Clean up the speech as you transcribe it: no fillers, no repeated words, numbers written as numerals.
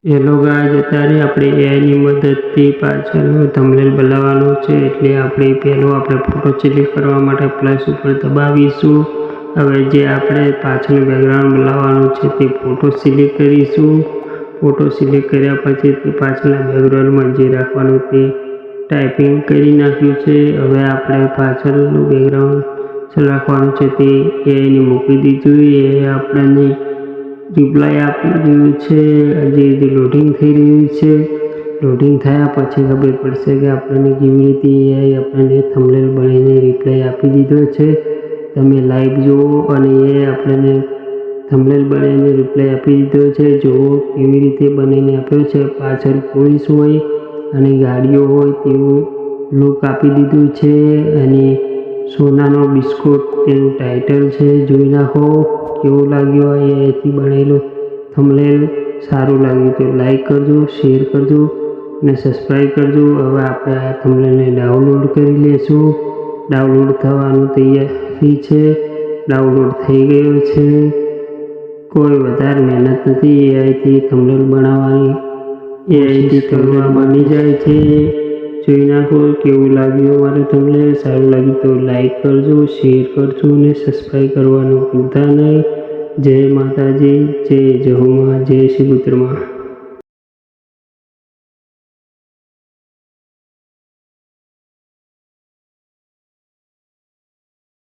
Hello guys, અત્યારે આપણે એઆઈની મદદથી પાછળનો થંબનેલ બનાવવાનો છે. એટલે આપણે ફોટો સિલેક્ટ કરવા માટે પ્લસ ઉપર દબાવીશું. હવે જે આપણે પાછળનું બેકગ્રાઉન્ડ બનાવવાનું છે તે ફોટો સિલેક્ટ કરીશું. ફોટો સિલેક્ટ કર્યા પછી તે પાછળના બેકગ્રાઉન્ડમાં જે રાખવાનું તે ટાઈપિંગ કરી નાખ્યું છે. હવે આપણે પાછળનું બેકગ્રાઉન્ડ રાખવાનું છે તે એઆઈને મૂકી દીધું. એ આપણને રિપ્લાય આપી રહ્યું છે. હજી લોડિંગ થઈ રહ્યું છે. લોડિંગ થયા પછી ખબર પડશે કે આપણને કેવી રીતે એઆઈ આપણને થંબનેલ બનાવીને રિપ્લાય આપી દીધો છે. તમે લાઈવ જુઓ અને એ આપણને થંબનેલ બનાવીને રિપ્લાય આપી દીધો છે. જુઓ કેવી રીતે બનાવીને આપ્યો છે. પાછળ પોલીસ હોય અને ગાડીઓ હોય તેવું લુક આપી દીધું છે. અને સોનાનો બિસ્કુટ તેનું ટાઇટલ છે. જોઈ નાખો કેવું લાગ્યું એઆઈથી બનાવેલું થંબનેલ. સારું લાગ્યું તો લાઈક કરજો, શેર કરજો અને સબસ્ક્રાઈબ કરજો. હવે આપણે આ થંબનેલને ડાઉનલોડ કરી લેશું. ડાઉનલોડ થવાનું તૈયારી છે. ડાઉનલોડ થઈ ગયું છે. કોઈ વધારે મહેનત નથી એઆઈથી થંબનેલ બનાવવાની. એઆઈથી થંબનેલ બની જાય છે. જોઈ નાખો કેવું લાગ્યું અમારું થંબનેલ. સારું લાગ્યું તો લાઈક કરજો, શેર કરજો અને સબસ્ક્રાઈબ કરવાનું ભૂલતા નહીં. જય માતાજી, જય જહુમાં, જય શ્રી પુત્રમાં.